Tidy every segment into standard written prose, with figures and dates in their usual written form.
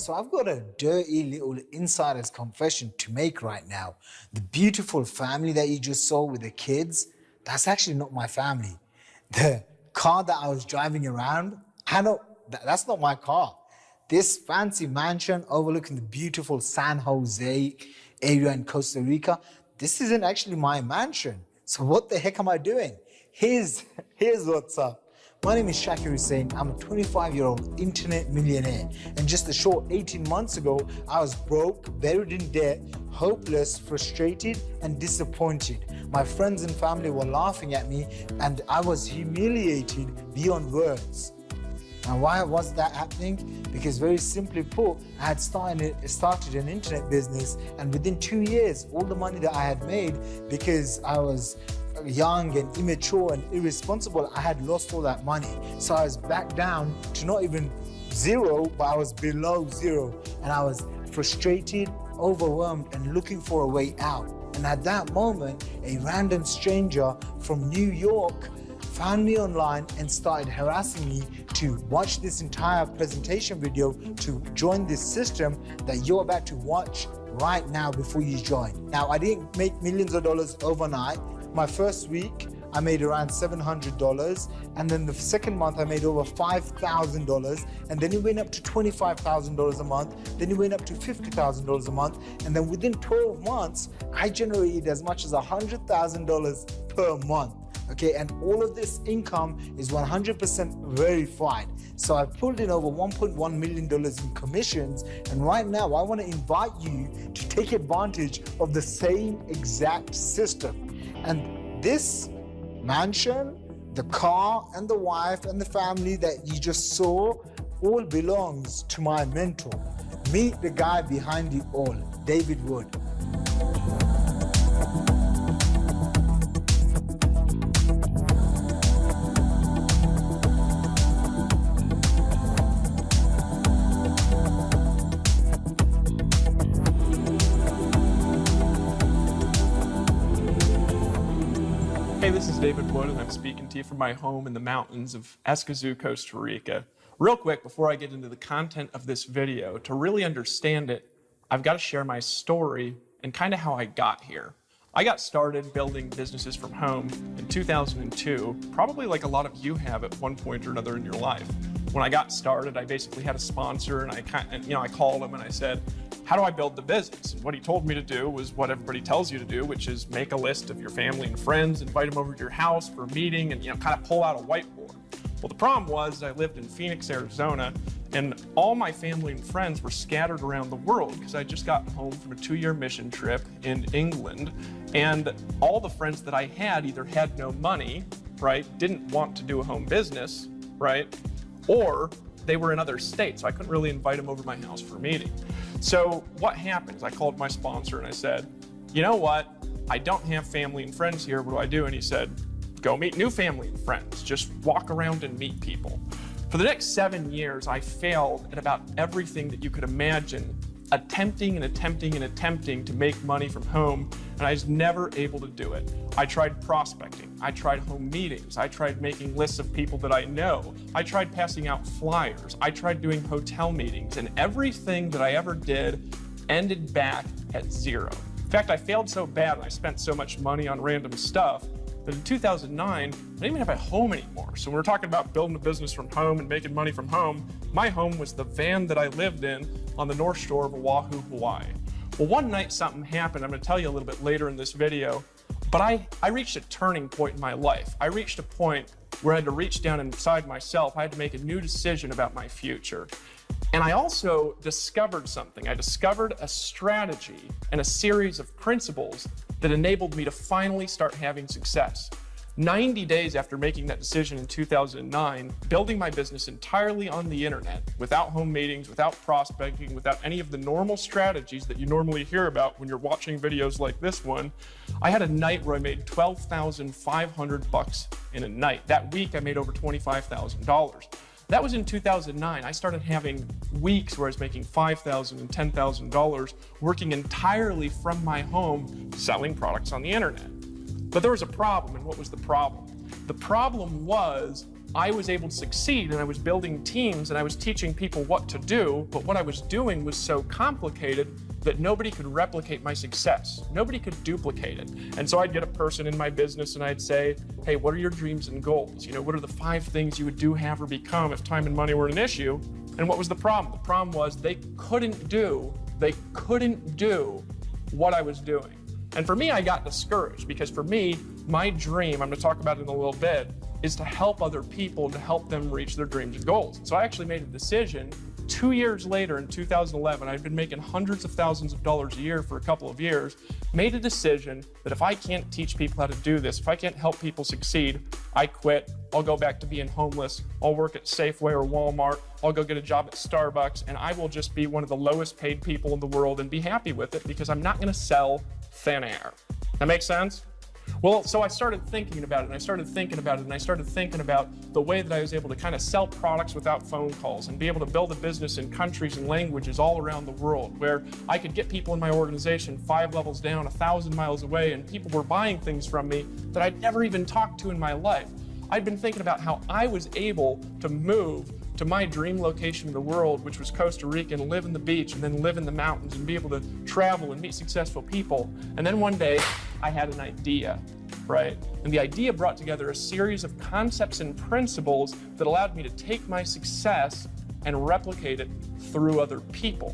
so I've got a dirty little insider's confession to make right now. The beautiful family that you just saw with the kids, that's actually not my family. The car that I was driving around, that's not my car. This fancy mansion overlooking the beautiful San Jose area in Costa Rica, this isn't actually my mansion. So what the heck am I doing? Here's what's up. My name is Shakir Hussain. I'm a 25-year-old internet millionaire. And just a short 18 months ago, I was broke, buried in debt, hopeless, frustrated, and disappointed. My friends and family were laughing at me, and I was humiliated beyond words. And why was that happening? Because very simply put, I had started an internet business, and within 2 years, all the money that I had made, because I was young and immature and irresponsible, I had lost all that money. So I was back down to not even zero, but I was below zero. And I was frustrated, overwhelmed, and looking for a way out. And at that moment, a random stranger from New York found me online and started harassing me to watch this entire presentation video to join this system that you're about to watch right now before you join. Now, I didn't make millions of dollars overnight. My first week, I made around $700, and then the second month I made over $5,000, and then it went up to $25,000 a month, then it went up to $50,000 a month, and then within 12 months, I generated as much as $100,000 per month. Okay, and all of this income is 100% verified. So I pulled in over $1.1 million in commissions, and right now I want to invite you to take advantage of the same exact system. And this mansion, the car, and the wife, and the family that you just saw all belongs to my mentor. Meet the guy behind it all, David Wood. Hey, this is David Wood, and I'm speaking to you from my home in the mountains of Escazú, Costa Rica. Real quick, before I get into the content of this video, to really understand it, I've got to share my story and kind of how I got here. I got started building businesses from home in 2002, probably like a lot of you have at one point or another in your life. When I got started, I basically had a sponsor, and I called him and I said, how do I build the business? And what he told me to do was what everybody tells you to do, which is make a list of your family and friends, invite them over to your house for a meeting, and kind of pull out a whiteboard. Well, the problem was I lived in Phoenix, Arizona, and all my family and friends were scattered around the world because I just got home from a 2-year mission trip in England, and all the friends that I had either had no money, right, didn't want to do a home business, right, or they were in other states, so I couldn't really invite them over to my house for a meeting. So what happens? I called my sponsor and I said, you know what? I don't have family and friends here. What do I do? And he said, go meet new family and friends. Just walk around and meet people. For the next 7 years, I failed at about everything that you could imagine, attempting to make money from home, and I was never able to do it. I tried prospecting, I tried home meetings, I tried making lists of people that I know, I tried passing out flyers, I tried doing hotel meetings, and everything that I ever did ended back at zero. In fact, I failed so bad and I spent so much money on random stuff that in 2009, I didn't even have a home anymore. So when we're talking about building a business from home and making money from home, my home was the van that I lived in on the North Shore of Oahu, Hawaii. Well, one night something happened. I'm gonna tell you a little bit later in this video, but I reached a turning point in my life. I reached a point where I had to reach down inside myself. I had to make a new decision about my future. And I also discovered something. I discovered a strategy and a series of principles that enabled me to finally start having success. 90 days after making that decision in 2009, building my business entirely on the internet, without home meetings, without prospecting, without any of the normal strategies that you normally hear about when you're watching videos like this one, I had a night where I made $12,500 in a night. That week, I made over $25,000. That was in 2009. I started having weeks where I was making $5,000 and $10,000 working entirely from my home, selling products on the internet. But there was a problem, and what was the problem? The problem was I was able to succeed, and I was building teams, and I was teaching people what to do, but what I was doing was so complicated that nobody could replicate my success. Nobody could duplicate it. And so I'd get a person in my business and I'd say, hey, what are your dreams and goals? You know, what are the 5 things you would do, have, or become if time and money were an issue? And what was the problem? The problem was they couldn't do what I was doing. And for me, I got discouraged because for me, my dream, I'm gonna talk about it in a little bit, is to help other people, to help them reach their dreams and goals. So I actually made a decision 2 years later in 2011, I'd been making hundreds of thousands of dollars a year for a couple of years, made a decision that if I can't teach people how to do this, if I can't help people succeed, I quit. I'll go back to being homeless. I'll work at Safeway or Walmart. I'll go get a job at Starbucks, and I will just be one of the lowest paid people in the world and be happy with it because I'm not gonna sell thin air. That makes sense? Well, so I started thinking about it, and I started thinking about it, and I started thinking about the way that I was able to kind of sell products without phone calls and be able to build a business in countries and languages all around the world where I could get people in my organization 5 levels down, 1,000 miles away, and people were buying things from me that I'd never even talked to in my life. I'd been thinking about how I was able to move to my dream location in the world, which was Costa Rica, and live in the beach and then live in the mountains and be able to travel and meet successful people. And then one day I had an idea, right? And the idea brought together a series of concepts and principles that allowed me to take my success and replicate it through other people,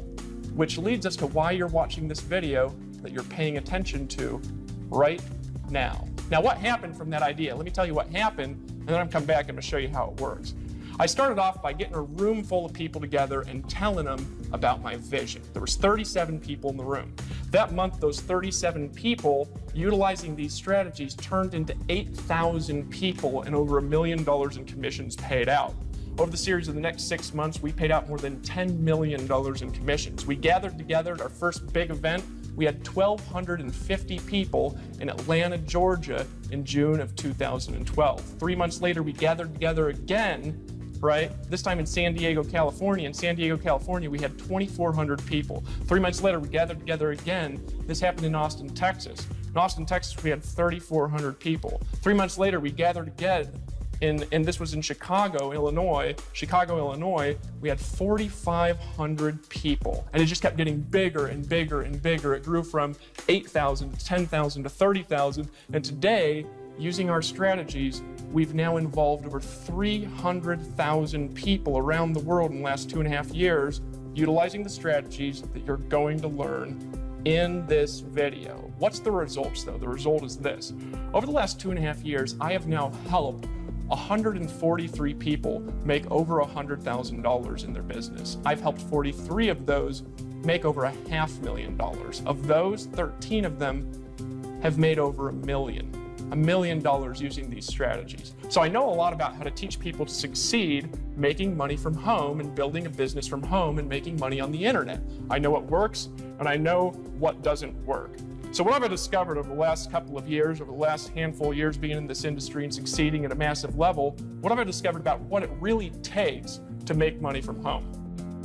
which leads us to why you're watching this video that you're paying attention to right now. Now, what happened from that idea? Let me tell you what happened, and then I'm come back and I'm gonna show you how it works. I started off by getting a room full of people together and telling them about my vision. There was 37 people in the room. That month, those 37 people, utilizing these strategies, turned into 8,000 people and over $1 million in commissions paid out. Over the series of the next 6 months, we paid out more than $10 million in commissions. We gathered together at our first big event. We had 1,250 people in Atlanta, Georgia in June of 2012. 3 months later, we gathered together again, right? This time in San Diego, California. In San Diego, California, we had 2,400 people. 3 months later, we gathered together again. This happened in Austin, Texas. In Austin, Texas, we had 3,400 people. 3 months later, we gathered again, and this was in Chicago, Illinois. Chicago, Illinois, we had 4,500 people. And it just kept getting bigger and bigger and bigger. It grew from 8,000 to 10,000 to 30,000. And today, using our strategies, we've now involved over 300,000 people around the world in the last 2.5 years, utilizing the strategies that you're going to learn in this video. What's the results though? The result is this. Over the last 2.5 years, I have now helped 143 people make over $100,000 in their business. I've helped 43 of those make over $500,000. Of those, 13 of them have made over $1 million using these strategies. So I know a lot about how to teach people to succeed making money from home and building a business from home and making money on the internet. I know what works and I know what doesn't work. So what I've discovered over the last couple of years, over the last handful of years being in this industry and succeeding at a massive level, what have I discovered about what it really takes to make money from home?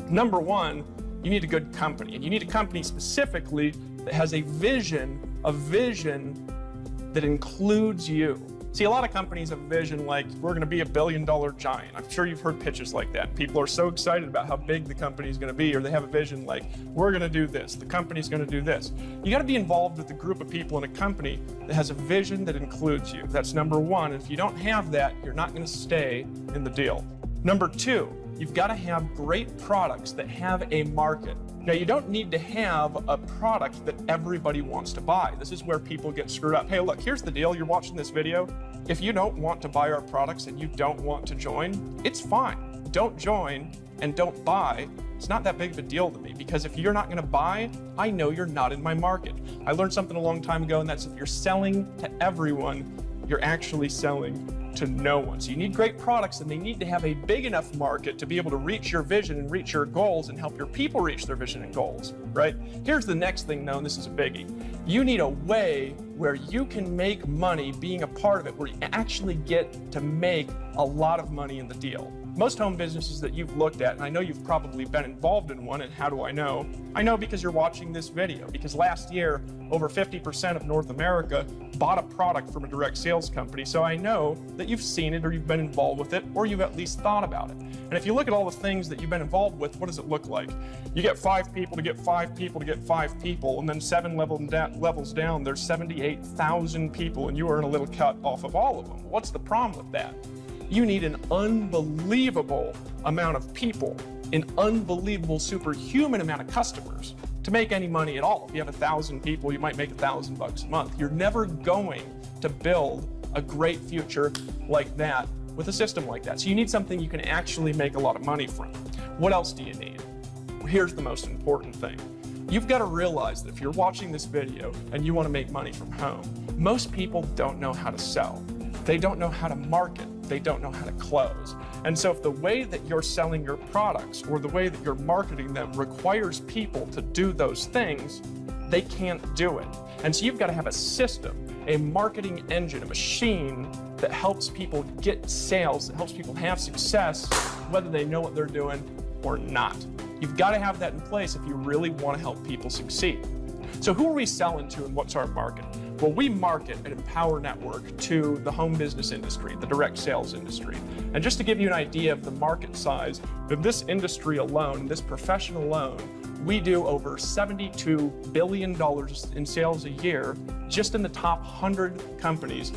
Number one, you need a good company, and you need a company specifically that has a vision that includes you. See, a lot of companies have a vision like, we're gonna be $1 billion giant. I'm sure you've heard pitches like that. People are so excited about how big the company is gonna be, or they have a vision like, we're gonna do this, the company's gonna do this. You gotta be involved with a group of people in a company that has a vision that includes you. That's number one. And if you don't have that, you're not gonna stay in the deal. Number two, you've gotta have great products that have a market. Now, you don't need to have a product that everybody wants to buy. This is where people get screwed up. Hey, look, here's the deal. You're watching this video. If you don't want to buy our products and you don't want to join, it's fine. Don't join and don't buy. It's not that big of a deal to me, because if you're not gonna buy, I know you're not in my market. I learned something a long time ago, and that's if you're selling to everyone, you're actually selling to no one. So you need great products, and they need to have a big enough market to be able to reach your vision and reach your goals and help your people reach their vision and goals, right? Here's the next thing though, and this is a biggie. You need a way where you can make money being a part of it, where you actually get to make a lot of money in the deal. Most home businesses that you've looked at, and I know you've probably been involved in one, and how do I know? I know because you're watching this video, because last year, over 50% of North America bought a product from a direct sales company, so I know that you've seen it or you've been involved with it, or you've at least thought about it. And if you look at all the things that you've been involved with, what does it look like? You get 5 people to get 5 people to get 5 people, and then 7 levels down, there's 78,000 people, and you earn a little cut off of all of them. What's the problem with that? You need an unbelievable amount of people, an unbelievable superhuman amount of customers to make any money at all. If you have 1,000 people, you might make $1,000 a month. You're never going to build a great future like that with a system like that. So you need something you can actually make a lot of money from. What else do you need? Here's the most important thing. You've got to realize that if you're watching this video and you want to make money from home, most people don't know how to sell. They don't know how to market. They don't know how to close. And so if the way that you're selling your products or the way that you're marketing them requires people to do those things, they can't do it. And so you've got to have a system, a marketing engine, a machine that helps people get sales, that helps people have success, whether they know what they're doing or not. You've got to have that in place if you really want to help people succeed. So who are we selling to and what's our market? Well, we market at Empower Network to the home business industry, the direct sales industry. And just to give you an idea of the market size of this industry alone, this profession alone, we do over $72 billion in sales a year just in the top 100 companies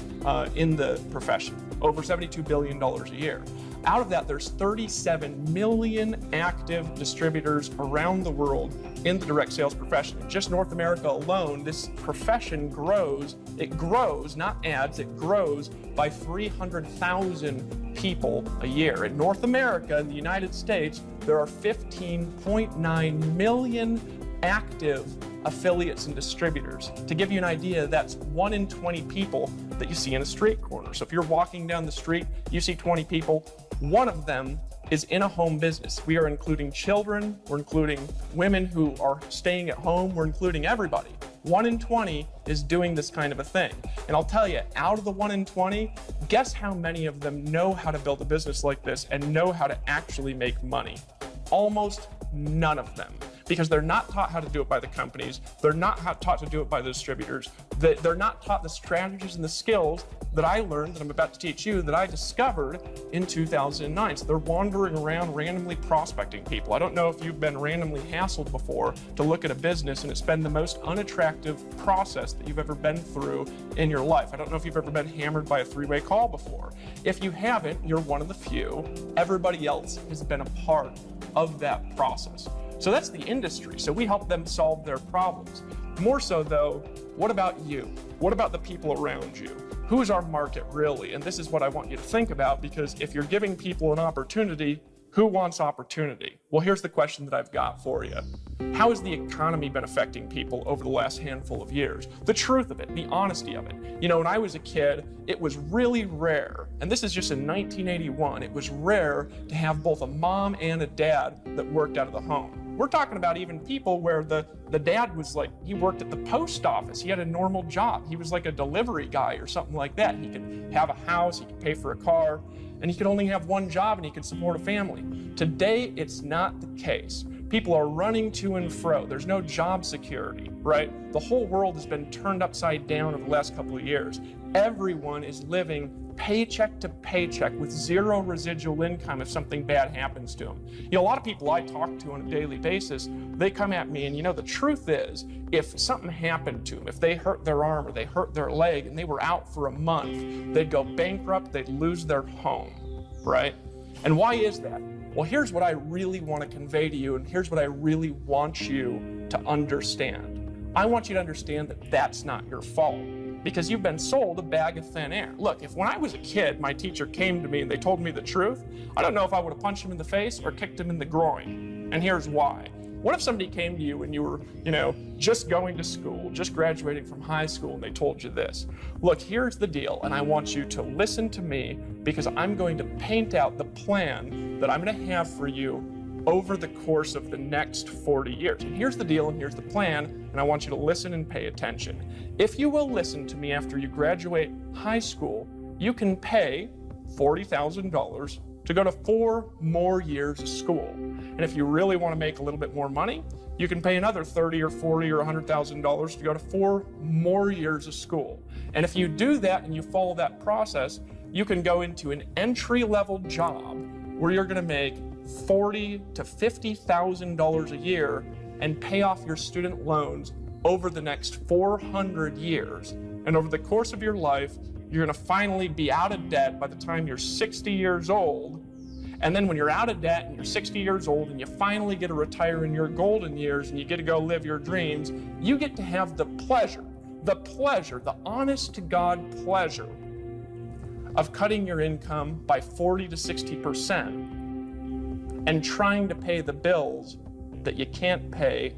in the profession, over $72 billion a year. Out of that, there's 37 million active distributors around the world in the direct sales profession. In just North America alone, this profession grows. It grows, not adds, it grows by 300,000 people a year. In North America, in the United States, there are 15.9 million active affiliates and distributors. To give you an idea, that's 1 in 20 people that you see in a street corner. So if you're walking down the street, you see 20 people, 1 of them is in a home business. We are including children, we're including women who are staying at home, we're including everybody. 1 in 20 is doing this kind of a thing. And I'll tell you, out of the 1 in 20, guess how many of them know how to build a business like this and know how to actually make money? Almost none of them. Because they're not taught how to do it by the companies, they're not taught to do it by the distributors, they're not taught the strategies and the skills that I learned, that I'm about to teach you, that I discovered in 2009. So they're wandering around randomly prospecting people. I don't know if you've been randomly hassled before to look at a business and it's been the most unattractive process that you've ever been through in your life. I don't know if you've ever been hammered by a 3-way call before. If you haven't, you're one of the few. Everybody else has been a part of that process. So that's the industry. So we help them solve their problems. More so though, what about you? What about the people around you? Who is our market really? And this is what I want you to think about, because if you're giving people an opportunity, who wants opportunity? Well, here's the question that I've got for you. How has the economy been affecting people over the last handful of years? The truth of it, the honesty of it. You know, when I was a kid, it was really rare, and this is just in 1981, it was rare to have both a mom and a dad that worked out of the home. We're talking about even people where the dad was like, he worked at the post office. He had a normal job. He was like a delivery guy or something like that. He could have a house, he could pay for a car, and he could only have one job and he could support a family. Today, it's not the case. People are running to and fro. There's no job security, right? The whole world has been turned upside down over the last couple of years. Everyone is living paycheck to paycheck with zero residual income if something bad happens to them. You know, a lot of people I talk to on a daily basis, they come at me and, you know, the truth is, if something happened to them, if they hurt their arm or they hurt their leg and they were out for a month, they'd go bankrupt, they'd lose their home, right? And why is that? Well, here's what I really want to convey to you, and here's what I really want you to understand. I want you to understand that that's not your fault, because you've been sold a bag of thin air. Look, if when I was a kid, my teacher came to me and they told me the truth, I don't know if I would have punched him in the face or kicked him in the groin. And here's why. What if somebody came to you and you were, you know, just going to school, just graduating from high school, and they told you this? Look, here's the deal, and I want you to listen to me, because I'm going to paint out the plan that I'm going to have for you over the course of the next 40 years. And here's the deal, and here's the plan, and I want you to listen and pay attention. If you will listen to me after you graduate high school, you can pay $40,000 to go to 4 more years of school. And if you really want to make a little bit more money, you can pay another $30 or $40 or $100,000 to go to 4 more years of school. And if you do that and you follow that process, you can go into an entry-level job where you're going to make $40,000 to $50,000 a year and pay off your student loans over the next 400 years. And over the course of your life, you're going to finally be out of debt by the time you're 60 years old. And then when you're out of debt and you're 60 years old and you finally get to retire in your golden years and you get to go live your dreams, you get to have the pleasure, the honest to God pleasure of cutting your income by 40 to 60% and trying to pay the bills that you can't pay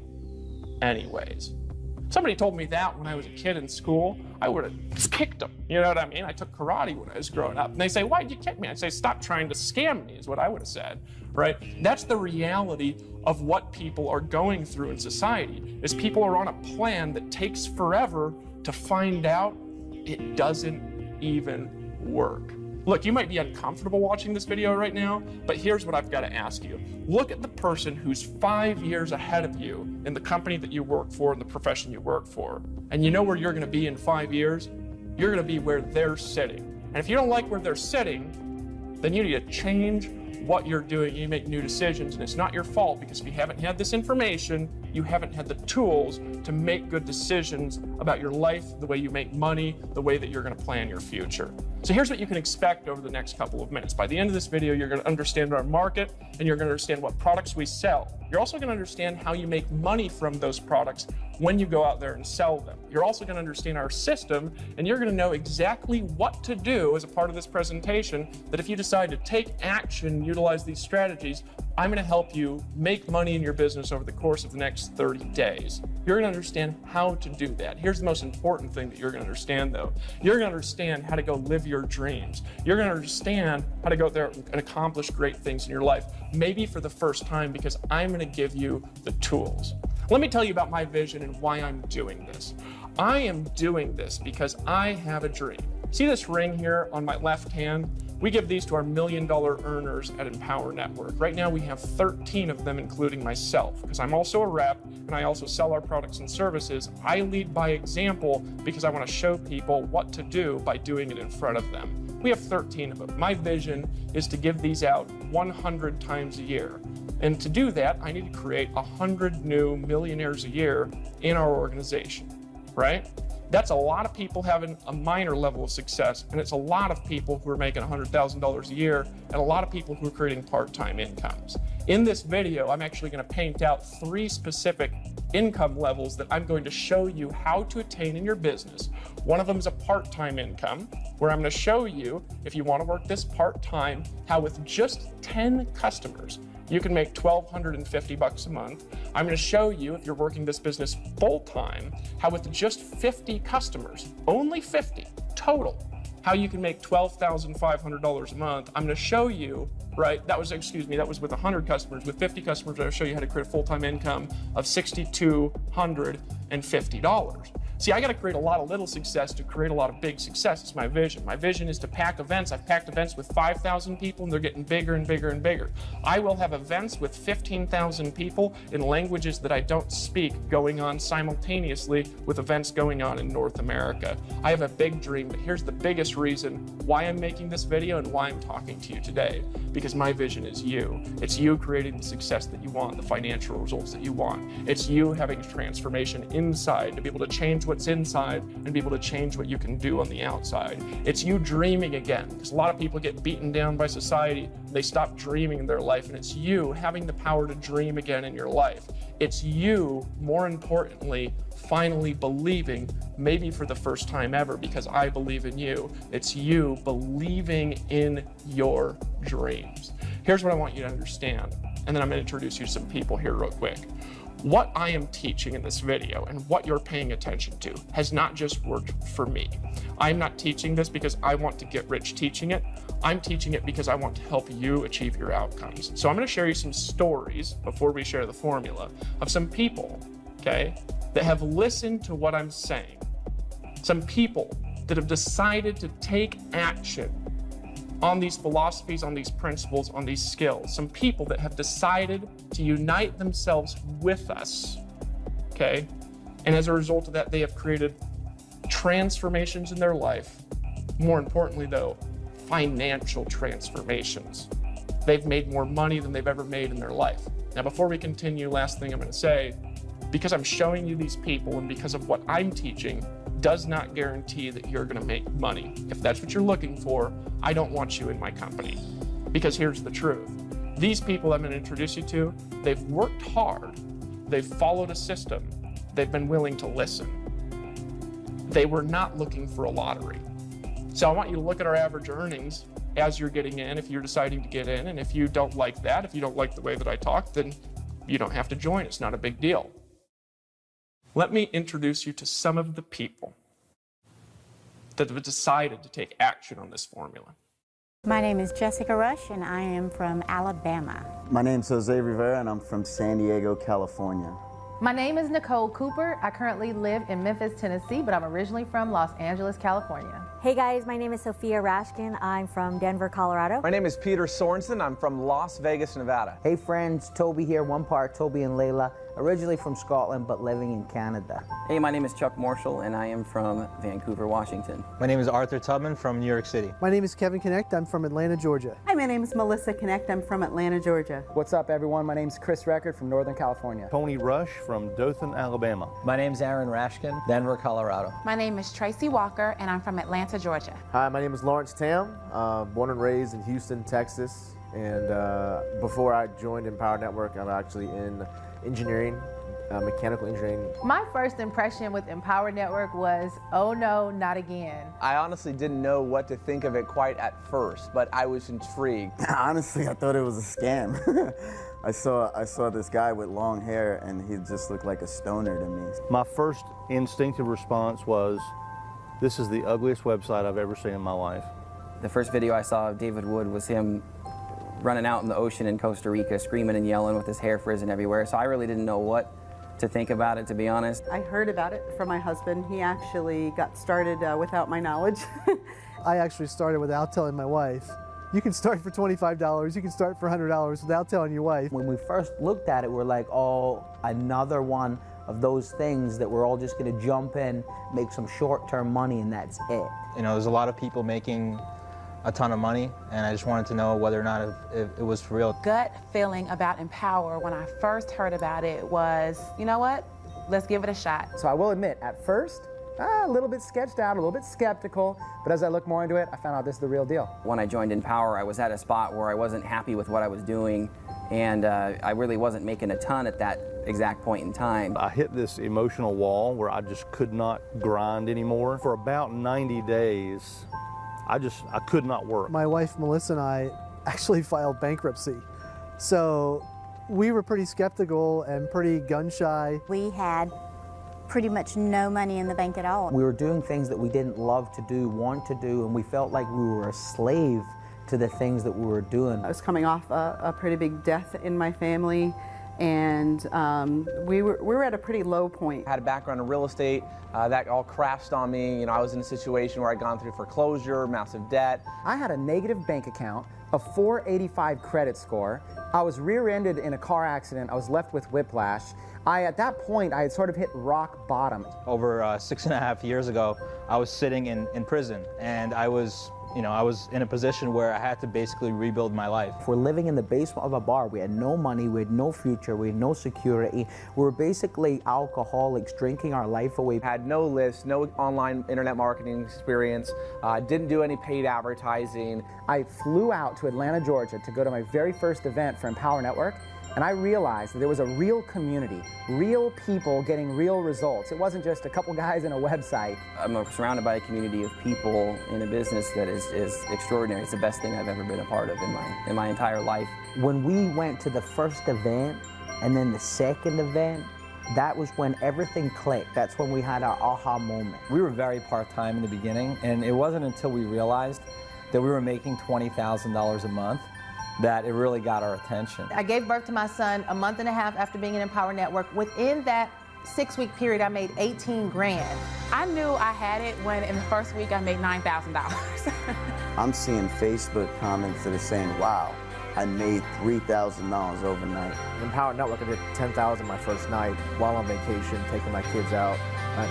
anyways. Somebody told me that when I was a kid in school, I would have kicked them. You know what I mean? I took karate when I was growing up. And they say, why'd you kick me? I'd say, stop trying to scam me, is what I would have said, right? That's the reality of what people are going through in society, is people are on a plan that takes forever to find out it doesn't even work. Look, you might be uncomfortable watching this video right now, but here's what I've got to ask you. Look at the person who's 5 years ahead of you in the company that you work for and the profession you work for. And you know where you're going to be in 5 years? You're going to be where they're sitting. And if you don't like where they're sitting, then you need to change what you're doing. You make new decisions, and it's not your fault, because if you haven't had this information, you haven't had the tools to make good decisions about your life, the way you make money, the way that you're going to plan your future. So here's what you can expect over the next couple of minutes. By the end of this video, you're going to understand our market, and you're going to understand what products we sell. You're also going to understand how you make money from those products when you go out there and sell them. You're also going to understand our system, and you're going to know exactly what to do as a part of this presentation, that if you decide to take action, utilize these strategies, I'm going to help you make money in your business over the course of the next 30 days. You're going to understand how to do that. Here's the most important thing that you're going to understand, though. You're going to understand how to go live your dreams. You're going to understand how to go out there and accomplish great things in your life, maybe for the first time, because I'm going to give you the tools. Let me tell you about my vision and why I'm doing this. I am doing this because I have a dream. See this ring here on my left hand? We give these to our $1 million earners at Empower Network. Right now we have 13 of them, including myself, because I'm also a rep and I also sell our products and services. I lead by example because I want to show people what to do by doing it in front of them. We have 13 of them. My vision is to give these out 100 times a year. And to do that, I need to create 100 new millionaires a year in our organization, right? That's a lot of people having a minor level of success, and it's a lot of people who are making $100,000 a year, and a lot of people who are creating part-time incomes. In this video, I'm actually going to paint out 3 specific income levels that I'm going to show you how to attain in your business. One of them is a part-time income, where I'm going to show you, if you want to work this part-time, how with just 10 customers, you can make $1,250 a month. I'm going to show you, if you're working this business full-time, how with just 50 customers, only 50 total, how you can make $12,500 a month. I'm going to show you, right, that was with 100 customers. With 50 customers, I'll show you how to create a full-time income of $6,250. See, I got to create a lot of little success to create a lot of big success. It's my vision. My vision is to pack events. I've packed events with 5,000 people, and they're getting bigger and bigger and bigger. I will have events with 15,000 people in languages that I don't speak going on simultaneously with events going on in North America. I have a big dream, but here's the biggest reason why I'm making this video and why I'm talking to you today. Because my vision is you. It's you creating the success that you want, the financial results that you want. It's you having a transformation inside to be able to change what's inside and be able to change what you can do on the outside. It's you dreaming again, because a lot of people get beaten down by society. They stop dreaming in their life, and it's you having the power to dream again in your life. It's you, more importantly, finally believing, maybe for the first time ever, because I believe in you. It's you believing in your dreams. Here's what I want you to understand, and then I'm going to introduce you to some people here real quick. What I am teaching in this video and what you're paying attention to has not just worked for me. I'm not teaching this because I want to get rich teaching it. I'm teaching it because I want to help you achieve your outcomes. So I'm going to share you some stories before we share the formula of some people, okay, that have listened to what I'm saying. Some people that have decided to take action on these philosophies, on these principles, on these skills. Some people that have decided to unite themselves with us, okay? And as a result of that, they have created transformations in their life. More importantly, though, financial transformations. They've made more money than they've ever made in their life. Now, before we continue, last thing I'm going to say, because I'm showing you these people and because of what I'm teaching, does not guarantee that you're going to make money. If that's what you're looking for, I don't want you in my company. Because here's the truth. These people I'm going to introduce you to, they've worked hard. They've followed a system. They've been willing to listen. They were not looking for a lottery. So I want you to look at our average earnings as you're getting in, if you're deciding to get in. And if you don't like that, if you don't like the way that I talk, then you don't have to join. It's not a big deal. Let me introduce you to some of the people that have decided to take action on this formula. My name is Jessica Rush, and I am from Alabama. My name's Jose Rivera, and I'm from San Diego, California. My name is Nicole Cooper. I currently live in Memphis, Tennessee, but I'm originally from Los Angeles, California. Hey guys, my name is Sophia Rashkin. I'm from Denver, Colorado. My name is Peter Sorensen. I'm from Las Vegas, Nevada. Hey friends, Toby here, one part Toby and Layla, originally from Scotland but living in Canada. Hey, my name is Chuck Marshall and I am from Vancouver, Washington. My name is Arthur Tubman from New York City. My name is Kevin Connect. I'm from Atlanta, Georgia. Hi, my name is Melissa Connect. I'm from Atlanta, Georgia. What's up, everyone? My name is Chris Record from Northern California. Tony Rush from Dothan, Alabama. My name is Aaron Rashkin, Denver, Colorado. My name is Tracy Walker and I'm from Atlanta, Georgia. Hi, my name is Lawrence Tam, born and raised in Houston, Texas. And before I joined Empower Network, I'm actually in engineering, mechanical engineering. My first impression with Empower Network was, oh no, not again. I honestly didn't know what to think of it quite at first, but I was intrigued. Honestly, I thought it was a scam. I saw this guy with long hair, and he just looked like a stoner to me. My first instinctive response was, this is the ugliest website I've ever seen in my life. The first video I saw of David Wood was him running out in the ocean in Costa Rica, screaming and yelling with his hair frizzing everywhere, so I really didn't know what to think about it, to be honest. I heard about it from my husband. He actually got started without my knowledge. I actually started without telling my wife. You can start for $25, you can start for $100 without telling your wife. When we first looked at it, we're like, oh, another one of those things that we're all just gonna jump in, make some short-term money, and that's it. You know, there's a lot of people making a ton of money, and I just wanted to know whether or not if it was for real. Gut feeling about Empower when I first heard about it was, you know what? Let's give it a shot. So I will admit, at first, a little bit sketched out, a little bit skeptical, but as I looked more into it, I found out this is the real deal. When I joined Empower, I was at a spot where I wasn't happy with what I was doing, and I really wasn't making a ton at that exact point in time. I hit this emotional wall where I just could not grind anymore. For about 90 days, I could not work. My wife, Melissa, and I actually filed bankruptcy. So we were pretty skeptical and pretty gun-shy. We had pretty much no money in the bank at all. We were doing things that we didn't love to do, want to do, and we felt like we were a slave to the things that we were doing. I was coming off a pretty big death in my family, and we were at a pretty low point. I had a background in real estate. That all crashed on me. You know, I was in a situation where I'd gone through foreclosure, massive debt. I had a negative bank account, a 485 credit score. I was rear-ended in a car accident. I was left with whiplash. At that point, I had sort of hit rock bottom. Over 6.5 years ago, I was sitting in prison, and I was in a position where I had to basically rebuild my life. We're living in the basement of a bar. We had no money, we had no future, we had no security. We were basically alcoholics, drinking our life away. Had no list, no online internet marketing experience, didn't do any paid advertising. I flew out to Atlanta, Georgia to go to my very first event for Empower Network, and I realized that there was a real community, real people getting real results. It wasn't just a couple guys in a website. I'm surrounded by a community of people in a business that is extraordinary. It's the best thing I've ever been a part of in my entire life. When we went to the first event and then the second event, that was when everything clicked. That's when we had our aha moment. We were very part-time in the beginning, and it wasn't until we realized that we were making $20,000 a month that it really got our attention. I gave birth to my son a month and a half after being in Empower Network. Within that 6-week period, I made 18 grand. I knew I had it when in the first week I made $9,000. I'm seeing Facebook comments that are saying, wow, I made $3,000 overnight. In Power Network, I did $10,000 my first night while on vacation, taking my kids out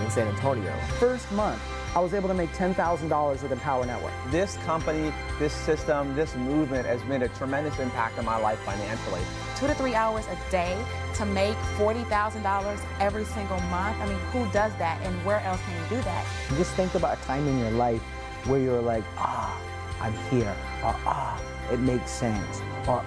in San Antonio. First month, I was able to make $10,000 with Empower Network. This company, this system, this movement has made a tremendous impact on my life financially. 2 to 3 hours a day to make $40,000 every single month. I mean, who does that and where else can you do that? Just think about a time in your life where you're like, I'm here, or it makes sense, or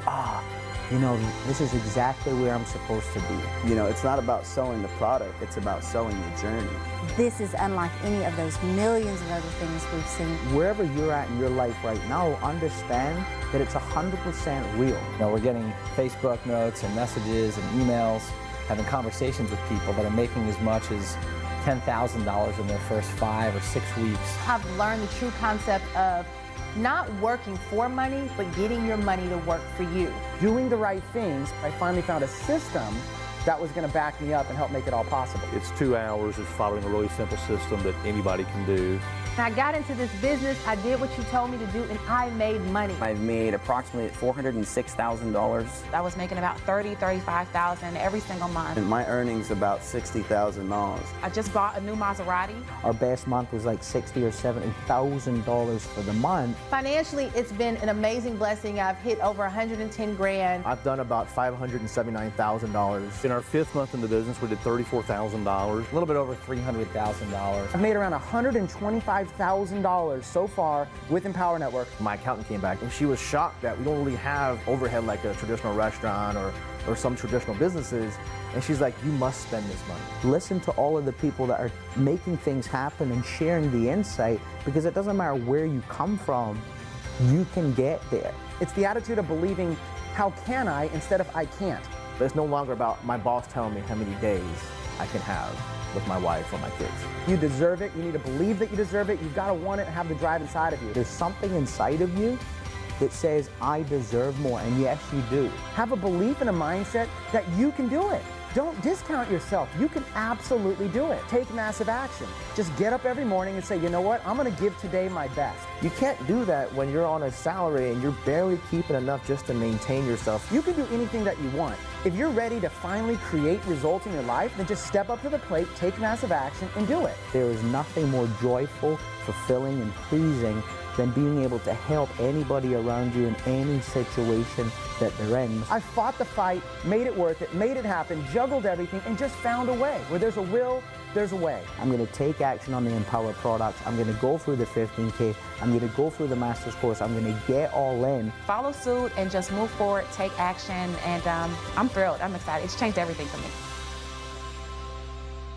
you know, this is exactly where I'm supposed to be. You know, it's not about selling the product, it's about selling the journey. This is unlike any of those millions of other things we've seen. Wherever you're at in your life right now, understand that it's 100% real. You know, we're getting Facebook notes and messages and emails, having conversations with people that are making as much as $10,000 in their first 5 or 6 weeks. I've learned the true concept of not working for money, but getting your money to work for you. Doing the right things, I finally found a system that was going to back me up and help make it all possible. It's 2 hours. It's following a really simple system that anybody can do. When I got into this business, I did what you told me to do, and I made money. I've made approximately $406,000. I was making about $30,000, $35,000 every single month. And my earnings about $60,000. I just bought a new Maserati. Our best month was like $60,000 or $70,000 for the month. Financially, it's been an amazing blessing. I've hit over 110 grand. I've done about $579,000. In our 5th month in the business, we did $34,000. A little bit over $300,000. I've made around $125,000 so far with Empower Network. My accountant came back and she was shocked that we don't really have overhead like a traditional restaurant or some traditional businesses. And she's like, you must spend this money. Listen to all of the people that are making things happen and sharing the insight, because it doesn't matter where you come from, you can get there. It's the attitude of believing, how can I, instead of I can't. But it's no longer about my boss telling me how many days I can have with my wife or my kids. You deserve it. You need to believe that you deserve it. You've got to want it and have the drive inside of you. There's something inside of you that says, I deserve more, and yes, you do. Have a belief and a mindset that you can do it. Don't discount yourself. You can absolutely do it. Take massive action. Just get up every morning and say, you know what? I'm going to give today my best. You can't do that when you're on a salary and you're barely keeping enough just to maintain yourself. You can do anything that you want. If you're ready to finally create results in your life, then just step up to the plate, take massive action, and do it. There is nothing more joyful, fulfilling, and pleasing than being able to help anybody around you in any situation that they're in. I fought the fight, made it worth it, made it happen, juggled everything, and just found a way. Where there's a will, there's a way. I'm going to take action on the Empower products. I'm going to go through the 15K. I'm going to go through the master's course. I'm going to get all in. Follow suit and just move forward, take action, and I'm thrilled. I'm excited. It's changed everything for me.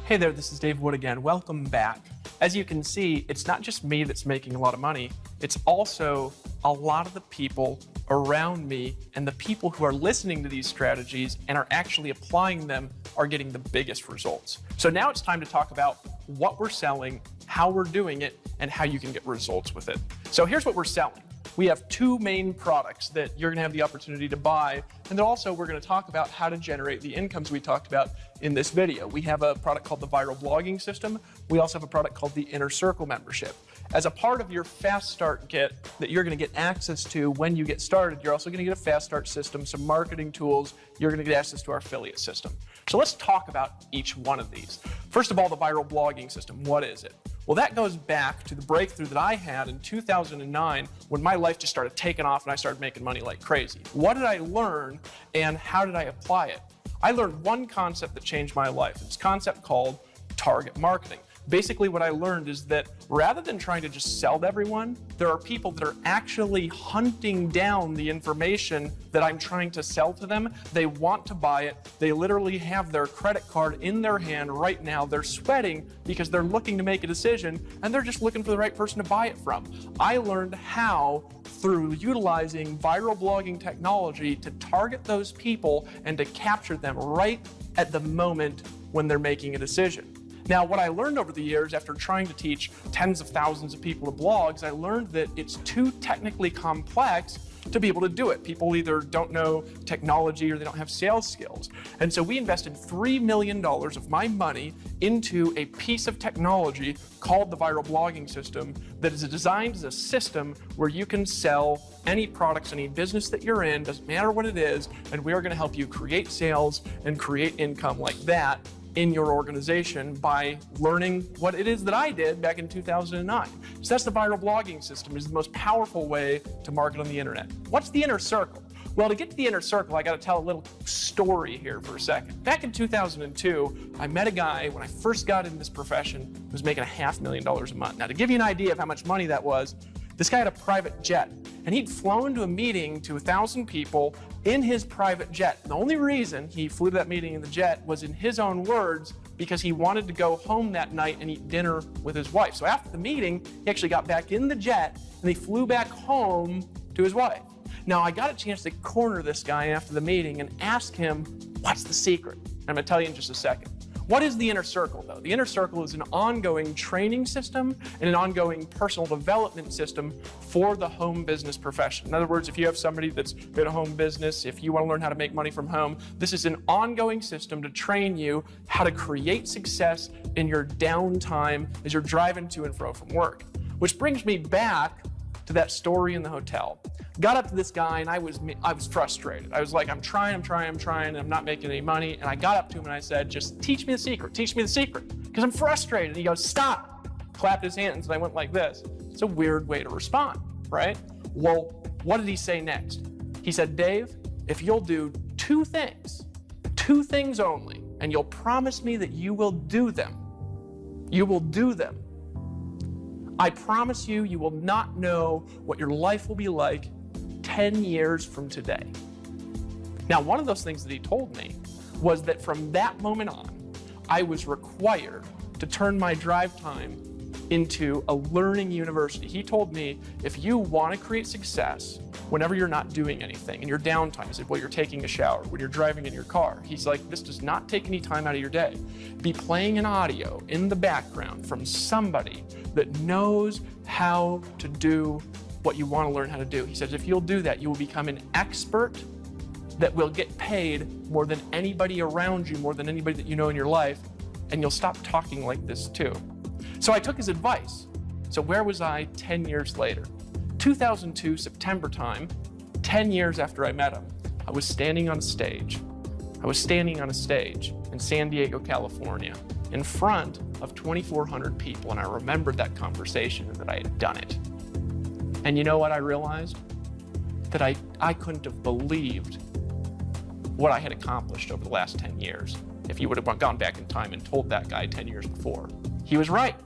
Hey there, this is Dave Wood again. Welcome back. As you can see, it's not just me that's making a lot of money, it's also a lot of the people around me, and the people who are listening to these strategies and are actually applying them are getting the biggest results. So now it's time to talk about what we're selling, how we're doing it, and how you can get results with it. So here's what we're selling. We have 2 main products that you're gonna have the opportunity to buy, and then also we're gonna talk about how to generate the incomes we talked about in this video. We have a product called the Viral Blogging System. We also have a product called the Inner Circle Membership. As a part of your Fast Start Kit that you're gonna get access to when you get started, you're also gonna get a Fast Start system, some marketing tools, you're gonna get access to our affiliate system. So let's talk about each one of these. First of all, the Viral Blogging System, what is it? Well, that goes back to the breakthrough that I had in 2009 when my life just started taking off and I started making money like crazy. What did I learn and how did I apply it? I learned one concept that changed my life. It's a concept called target marketing. Basically what I learned is that rather than trying to just sell to everyone, there are people that are actually hunting down the information that I'm trying to sell to them. They want to buy it. They literally have their credit card in their hand right now. They're sweating because they're looking to make a decision and they're just looking for the right person to buy it from. I learned how through utilizing viral blogging technology to target those people and to capture them right at the moment when they're making a decision. Now, what I learned over the years after trying to teach tens of thousands of people to blogs, I learned that it's too technically complex to be able to do it. People either don't know technology or they don't have sales skills. And so we invested $3 million of my money into a piece of technology called the Viral Blogging System that is designed as a system where you can sell any products, any business that you're in, doesn't matter what it is, and we are going to help you create sales and create income like that in your organization by learning what it is that I did back in 2009. So that's the Viral Blogging System. It's the most powerful way to market on the internet. What's the inner circle? Well, to get to the inner circle, I got to tell a little story here for a second. Back in 2002, I met a guy when I first got in this profession who was making $500,000 a month. Now, to give you an idea of how much money that was, this guy had a private jet, and he'd flown to a meeting to 1,000 people in his private jet. The only reason he flew to that meeting in the jet was, in his own words, because he wanted to go home that night and eat dinner with his wife. So after the meeting, he actually got back in the jet and he flew back home to his wife. Now, I got a chance to corner this guy after the meeting and ask him, what's the secret? I'm going to tell you in just a second. What is the inner circle, though? The inner circle is an ongoing training system and an ongoing personal development system for the home business profession. In other words, if you have somebody that's got a home business, if you want to learn how to make money from home, this is an ongoing system to train you how to create success in your downtime as you're driving to and fro from work. Which brings me back to that story in the hotel. Got up to this guy and I was frustrated. I was like, I'm trying, and I'm not making any money. And I got up to him and I said, just teach me the secret, because I'm frustrated. And he goes, stop, clapped his hands, and I went like this. It's a weird way to respond, right? Well, what did he say next? He said, Dave, if you'll do two things only, and you'll promise me that you will do them, I promise you, you will not know what your life will be like 10 years from today. Now, one of those things that he told me was that from that moment on, I was required to turn my drive time into a learning university. He told me, if you want to create success whenever you're not doing anything, in your downtime, he said, while you're taking a shower, when you're driving in your car, he's like, this does not take any time out of your day. Be playing an audio in the background from somebody that knows how to do what you want to learn how to do. He says, if you'll do that, you will become an expert that will get paid more than anybody around you, more than anybody that you know in your life, and you'll stop talking like this too. So I took his advice. So where was I 10 years later? 2002, September time, 10 years after I met him, I was standing on a stage. In San Diego, California, in front of 2,400 people, and I remembered that conversation and that I had done it. And you know what I realized? That I couldn't have believed what I had accomplished over the last 10 years if you would have gone back in time and told that guy 10 years before. He was right.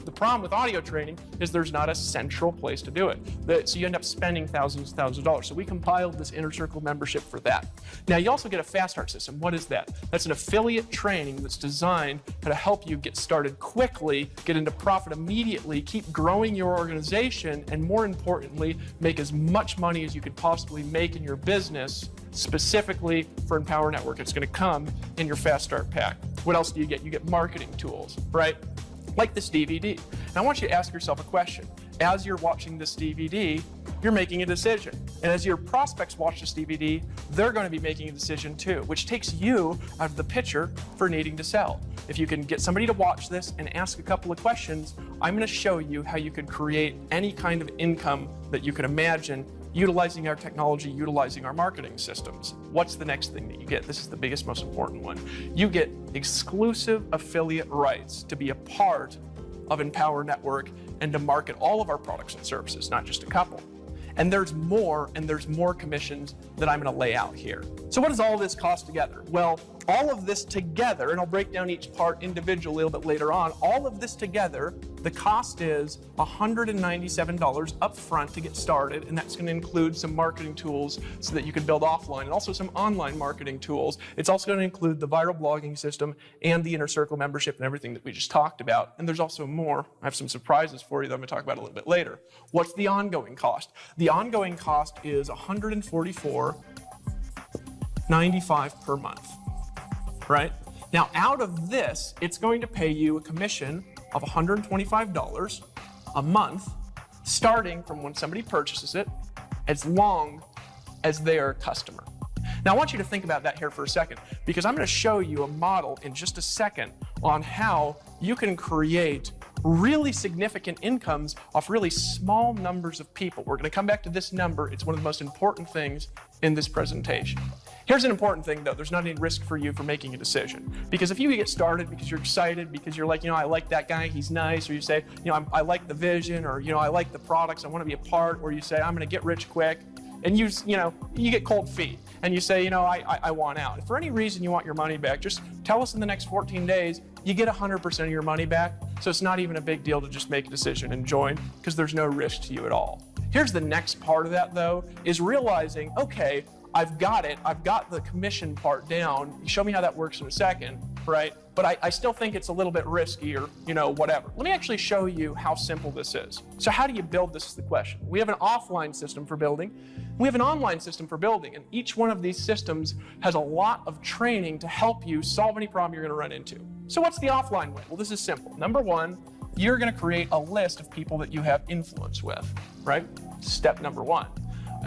The problem with audio training is there's not a central place to do it. So you end up spending thousands of dollars. So we compiled this Inner Circle membership for that. Now, you also get a Fast Start system. What is that? That's an affiliate training that's designed to help you get started quickly, get into profit immediately, keep growing your organization, and more importantly, make as much money as you could possibly make in your business, specifically for Empower Network. It's going to come in your Fast Start pack. What else do you get? You get marketing tools, right? Like this DVD. And I want you to ask yourself a question. As you're watching this DVD, you're making a decision. And as your prospects watch this DVD, they're going to be making a decision too, which takes you out of the picture for needing to sell. If you can get somebody to watch this and ask a couple of questions, I'm going to show you how you can create any kind of income that you can imagine utilizing our technology, utilizing our marketing systems. What's the next thing that you get? This is the biggest, most important one. You get exclusive affiliate rights to be a part of Empower Network and to market all of our products and services, not just a couple. And there's more commissions that I'm going to lay out here. So what does all of this cost together? Well, all of this together, and I'll break down each part individually a little bit later on, all of this together, the cost is $197 up front to get started, and that's going to include some marketing tools so that you can build offline, and also some online marketing tools. It's also going to include the Viral Blogging System and the Inner Circle membership and everything that we just talked about. And there's also more. I have some surprises for you that I'm going to talk about a little bit later. What's the ongoing cost? The ongoing cost is $144.95 per month, right? Now, out of this, it's going to pay you a commission of $125 a month, starting from when somebody purchases it as long as they're a customer. Now I want you to think about that here for a second, because I'm going to show you a model in just a second on how you can create really significant incomes off really small numbers of people. We're going to come back to this number. It's one of the most important things in this presentation. Here's an important thing though, there's not any risk for you for making a decision. Because if you get started because you're excited, because you're like, I like that guy, he's nice, or you say, I like the vision, or I like the products, I want to be a part, or you say, I'm going to get rich quick, and you get cold feet, and you say, I want out. If for any reason you want your money back, just tell us in the next 14 days, you get 100% of your money back, so it's not even a big deal to just make a decision and join, because there's no risk to you at all. Here's the next part of that though, is realizing, okay, I've got it, I've got the commission part down, show me how that works in a second, right? But I still think it's a little bit risky, or whatever. Let me actually show you how simple this is. So how do you build this is the question. We have an offline system for building, we have an online system for building, and each one of these systems has a lot of training to help you solve any problem you're going to run into. So what's the offline way? Well, this is simple. Number one, you're going to create a list of people that you have influence with, right? Step number one.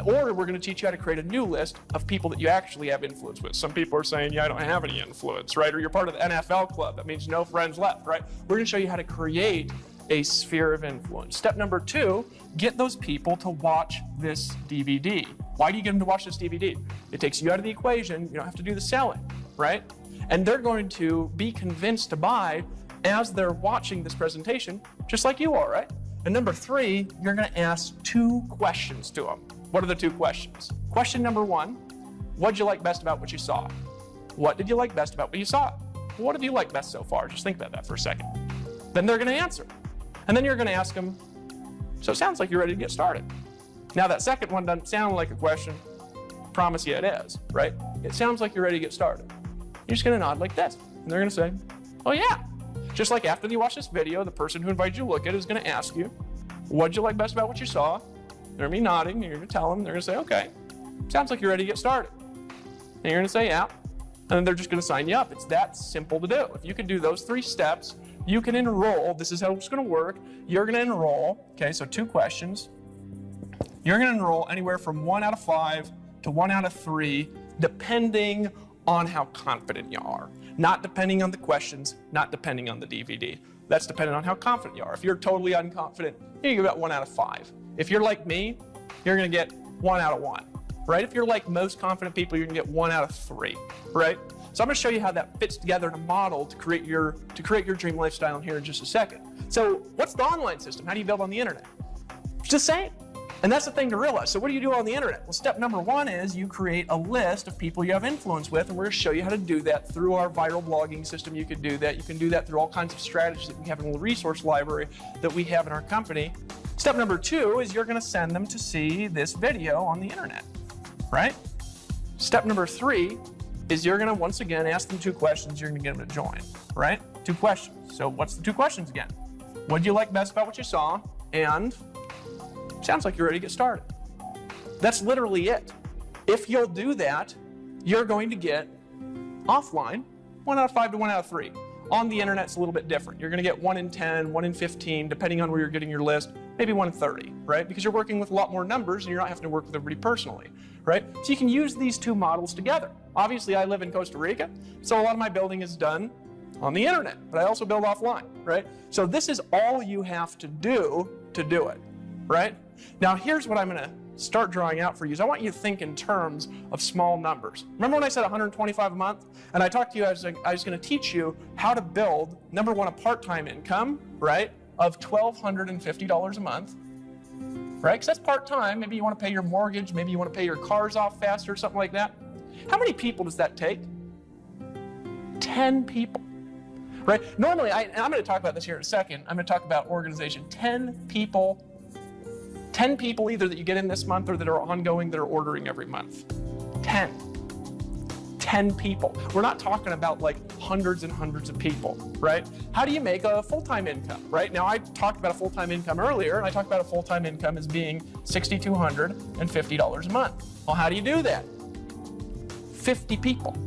Or we're going to teach you how to create a new list of people that you actually have influence with. Some people are saying, yeah, I don't have any influence, right? Or you're part of the NFL club. That means no friends left, right? We're going to show you how to create a sphere of influence. Step number two, get those people to watch this DVD. Why do you get them to watch this DVD? It takes you out of the equation. You don't have to do the selling, right? And they're going to be convinced to buy as they're watching this presentation, just like you are, right? And number three, you're going to ask 2 questions to them. What are the 2 questions? Question number one, what did you like best about what you saw? What did you like best about what you saw? What have you liked best so far? Just think about that for a second. Then they're going to answer. And then you're going to ask them, so it sounds like you're ready to get started. Now that second one doesn't sound like a question. Promise you it is, right? It sounds like you're ready to get started. You're just going to nod like this. And they're going to say, oh yeah. Just like after you watch this video, the person who invited you to look at it is going to ask you, what did you like best about what you saw? They're going to be nodding, and you're going to tell them, they're going to say, okay, sounds like you're ready to get started. And you're going to say, yeah, and then they're just going to sign you up. It's that simple to do. If you can do those 3 steps, you can enroll. This is how it's going to work. You're going to enroll, okay, so 2 questions. You're going to enroll anywhere from 1 out of 5 to 1 out of 3, depending on how confident you are. Not depending on the questions, not depending on the DVD. That's dependent on how confident you are. If you're totally unconfident, you get about 1 out of 5. If you're like me, you're going to get 1 out of 1, right? If you're like most confident people, you're going to get 1 out of 3, right? So I'm going to show you how that fits together in a model to create your dream lifestyle in here in just a second. So what's the online system? How do you build on the internet? It's the same. And that's the thing to realize. So what do you do on the internet? Well, step number one is you create a list of people you have influence with, and we're going to show you how to do that through our viral blogging system. You can do that. You can do that through all kinds of strategies that we have in the resource library that we have in our company. Step number two is you're going to send them to see this video on the internet, right? Step number three is you're going to, once again, ask them 2 questions. You're going to get them to join, right? 2 questions. So what's the 2 questions again? What did you like best about what you saw? And sounds like you're ready to get started. That's literally it. If you'll do that, you're going to get offline 1 out of 5 to 1 out of 3. On the internet, it's a little bit different. You're going to get 1 in 10, 1 in 15, depending on where you're getting your list, maybe 1 in 30, right? Because you're working with a lot more numbers and you're not having to work with everybody personally, right? So you can use these 2 models together. Obviously, I live in Costa Rica, so a lot of my building is done on the internet, but I also build offline, right? So this is all you have to do it, right? Now, here's what I'm going to start drawing out for you. Is I want you to think in terms of small numbers. Remember when I said 125 a month? And I talked to you, I was going to teach you how to build, number one, a part-time income, right, of $1,250 a month, right? Because that's part-time. Maybe you want to pay your mortgage. Maybe you want to pay your cars off faster, something like that. How many people does that take? 10 people, right? Normally, and I'm going to talk about this here in a second. I'm going to talk about organization. 10 people either that you get in this month or that are ongoing that are ordering every month. 10 people. We're not talking about like hundreds and hundreds of people, right? How do you make a full-time income, right? Now, I talked about a full-time income earlier, and I talked about a full-time income as being $6,250 a month. Well, how do you do that? 50 people.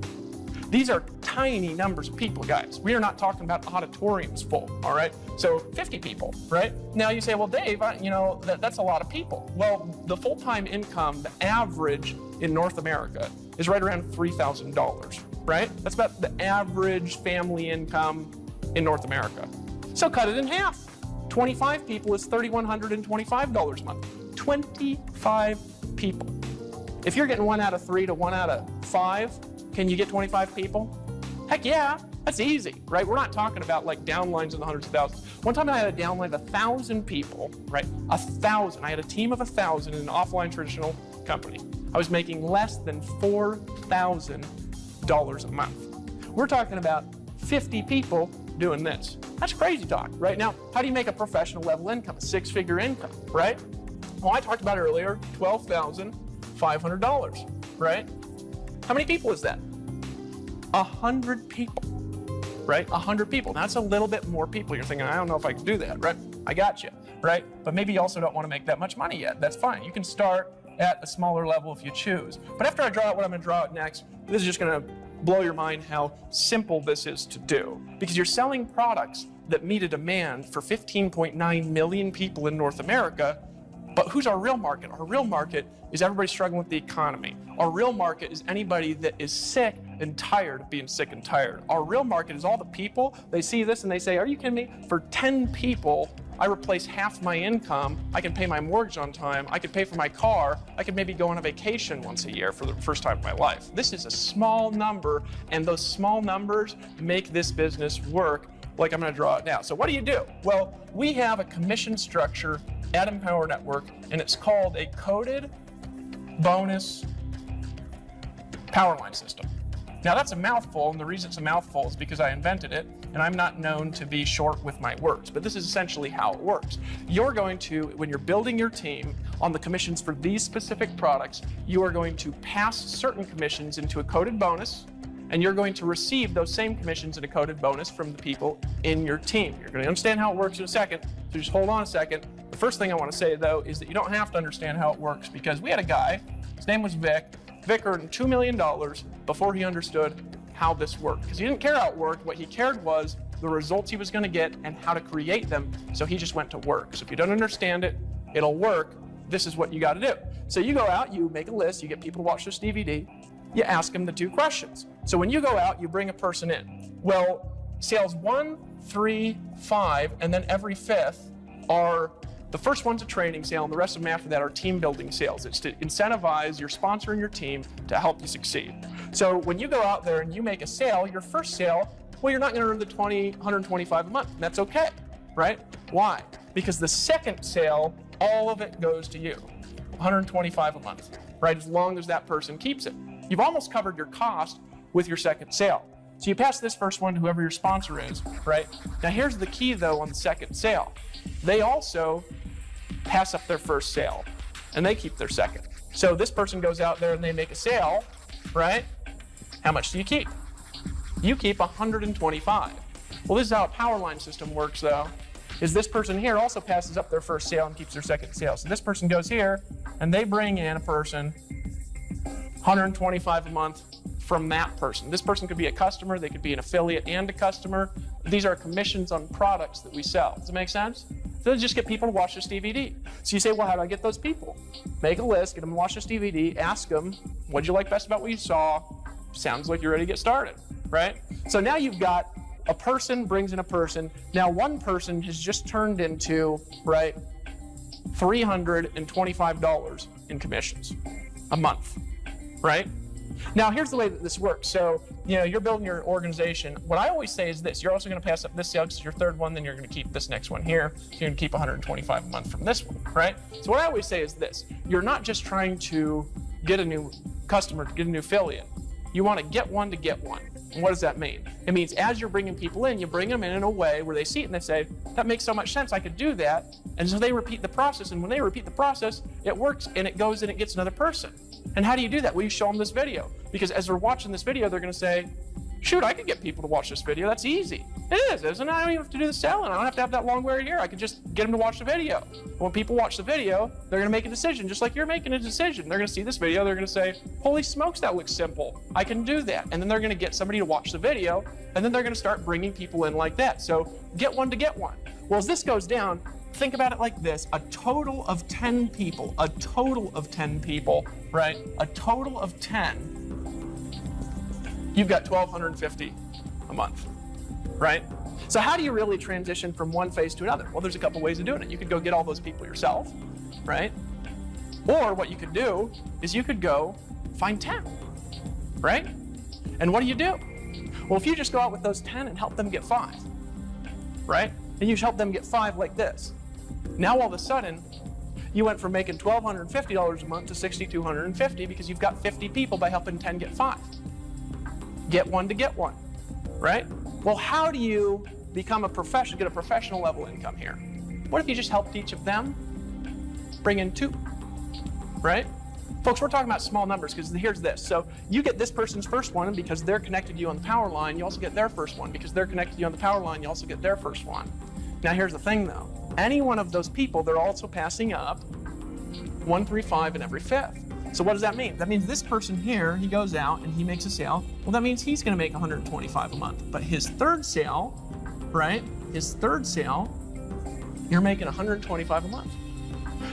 These are tiny numbers of people, guys. We are not talking about auditoriums full, all right? So 50 people, right? Now you say, well, Dave, that's a lot of people. Well, the full-time income, the average in North America is right around $3,000, right? That's about the average family income in North America. So cut it in half. 25 people is $3,125 a month. 25 people. If you're getting 1 out of 3 to 1 out of 5, can you get 25 people? Heck yeah, that's easy, right? We're not talking about like downlines in the hundreds of thousands. One time I had a downline of 1,000 people, right? 1,000. I had a team of 1,000 in an offline traditional company. I was making less than $4,000 a month. We're talking about 50 people doing this. That's crazy talk, right? Now, how do you make a professional level income, a 6-figure income, right? Well, I talked about earlier, $12,500, right? How many people is that? 100 people, right? 100 people. Now, that's a little bit more people. You're thinking, I don't know if I can do that, right? I got you, right? But maybe you also don't want to make that much money yet. That's fine. You can start at a smaller level if you choose. But after I draw out what I'm going to draw out next, this is just going to blow your mind how simple this is to do. Because you're selling products that meet a demand for 15.9 million people in North America. But who's our real market? Our real market is everybody struggling with the economy. Our real market is anybody that is sick and tired of being sick and tired. Our real market is all the people, they see this and they say, are you kidding me? For 10 people, I replace half my income. I can pay my mortgage on time. I could pay for my car. I could maybe go on a vacation once a year for the first time in my life. This is a small number, and those small numbers make this business work like I'm going to draw it now. So what do you do? Well, we have a commission structure at Empower Network, and it's called a coded bonus power line system. Now that's a mouthful, and the reason it's a mouthful is because I invented it, and I'm not known to be short with my words, but this is essentially how it works. You're going to, when you're building your team on the commissions for these specific products, you are going to pass certain commissions into a coded bonus, and you're going to receive those same commissions in a coded bonus from the people in your team. You're going to understand how it works in a second, so just hold on a second. The first thing I want to say, though, is that you don't have to understand how it works, because we had a guy, his name was Vic. Vic earned $2 million before he understood how this worked, because he didn't care how it worked. What he cared was the results he was going to get and how to create them, so he just went to work. So if you don't understand it, it'll work. This is what you got to do. So you go out, you make a list, you get people to watch this DVD, you ask them the 2 questions. So when you go out, you bring a person in. Well, sales 1, 3, 5, and then every 5th are, the first one's a training sale, and the rest of them after that are team building sales. It's to incentivize your sponsor and your team to help you succeed. So when you go out there and you make a sale, your first sale, well, you're not going to earn the $125 a month, and that's okay, right? Why? Because the second sale, all of it goes to you, $125 a month, right? As long as that person keeps it. You've almost covered your cost with your second sale. So you pass this first one to whoever your sponsor is, right? Now here's the key, though, on the second sale. They also pass up their first sale, and they keep their second. So this person goes out there and they make a sale, right? How much do you keep? You keep $125. Well, this is how a power line system works, though, is this person here also passes up their first sale and keeps their second sale. So this person goes here, and they bring in a person, $125 a month from that person. This person could be a customer, they could be an affiliate and a customer. These are commissions on products that we sell. Does it make sense? So just get people to watch this DVD. So you say, well, how do I get those people? Make a list, get them to watch this DVD, ask them, what'd you like best about what you saw? Sounds like you're ready to get started, right? So now you've got a person brings in a person. Now one person has just turned into, right, $325 in commissions a month, right? Now, here's the way that this works. So, you're building your organization. What I always say is this. You're also going to pass up this sale because it's your third one, then you're going to keep this next one here. So you're going to keep $125 a month from this one, right? So what I always say is this. You're not just trying to get a new customer, to get a new affiliate. You want to get one to get one. And what does that mean? It means as you're bringing people in, you bring them in a way where they see it and they say, that makes so much sense, I could do that. And so they repeat the process. And when they repeat the process, it works and it goes and it gets another person. And how do you do that? Well, you show them this video. Because as they're watching this video, they're going to say, shoot, I could get people to watch this video. That's easy. It is, isn't it? I don't even have to do the selling. I don't have to have that long word here. I could just get them to watch the video. When people watch the video, they're going to make a decision, just like you're making a decision. They're going to see this video. They're going to say, holy smokes, that looks simple. I can do that. And then they're going to get somebody to watch the video, and then they're going to start bringing people in like that. So get one to get one. Well, as this goes down, think about it like this. A total of 10 people, right? A total of 10, you've got $1,250 a month, right? So how do you really transition from one phase to another? Well, there's a couple ways of doing it. You could go get all those people yourself, right? Or what you could do is you could go find 10, right? And what do? Well, if you just go out with those 10 and help them get 5, right? And you help them get 5 like this. Now all of a sudden, you went from making $1,250 a month to $6,250 because you've got 50 people by helping 10 get 5. Get one to get one, right? Well, how do you become a professional, get a professional level income here? What if you just helped each of them bring in 2, right? Folks, we're talking about small numbers because here's this. So you get this person's first one, and because they're connected to you on the power line, you also get their first one. Because they're connected to you on the power line, you also get their first one. Now here's the thing though. Any one of those people, they're also passing up 135 in every 5th. So what does that mean? That means this person here, he goes out and he makes a sale. Well, that means he's going to make 125 a month. But his third sale, right? His third sale, you're making 125 a month.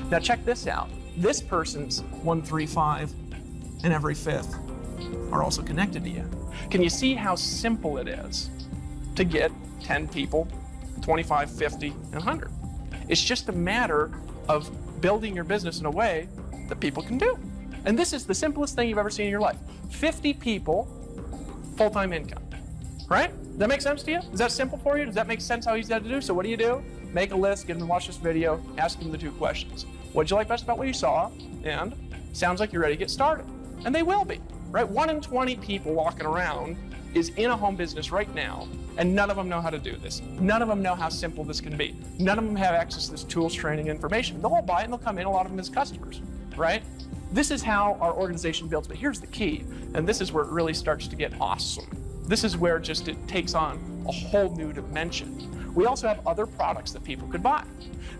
Now check this out. This person's 135 in every 5th are also connected to you. Can you see how simple it is to get 10 people, 25, 50, and 100? It's just a matter of building your business in a way that people can do. And this is the simplest thing you've ever seen in your life. 50 people, full-time income, right? Does that make sense to you? Is that simple for you? Does that make sense how easy that to do? So what do? Make a list, get them to watch this video, ask them the 2 questions. What'd you like best about what you saw? And sounds like you're ready to get started. And they will be, right? 1 in 20 people walking around is in a home business right now, and none of them know how to do this. None of them know how simple this can be. None of them have access to this tools, training, information. They'll all buy it and they'll come in, a lot of them as customers, right? This is how our organization builds, but here's the key, and this is where it really starts to get awesome. This is where just it takes on a whole new dimension. We also have other products that people could buy.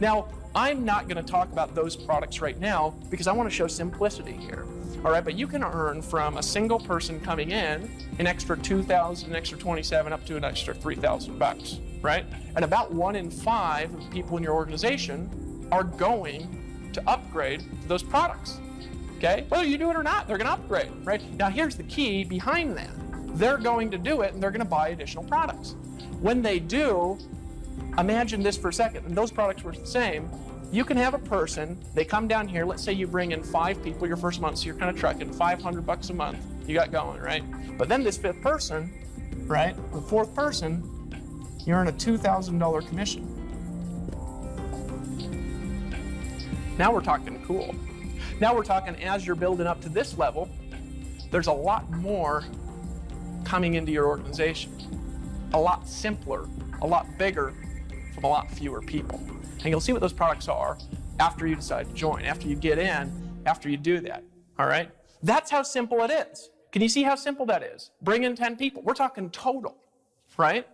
Now, I'm not going to talk about those products right now because I want to show simplicity here. All right, but you can earn from a single person coming in an extra $2,000, an extra $27, up to an extra $3,000, right? And about 1 in 5 of the people in your organization are going to upgrade to those products. Okay, whether you do it or not, they're going to upgrade, right? Now, here's the key behind that. They're going to do it, and they're going to buy additional products. When they do, imagine this for a second, and those products were the same. You can have a person, they come down here, let's say you bring in 5 people your first month, so you're kind of trucking $500 a month, you got going, right? But then this 5th person, right, the 4th person, you earn a $2,000 commission. Now we're talking cool. Now we're talking as you're building up to this level, there's a lot more coming into your organization. A lot simpler, a lot bigger, from a lot fewer people. And you'll see what those products are after you decide to join, after you get in, after you do that, all right? That's how simple it is. Can you see how simple that is? Bring in 10 people. We're talking total, right?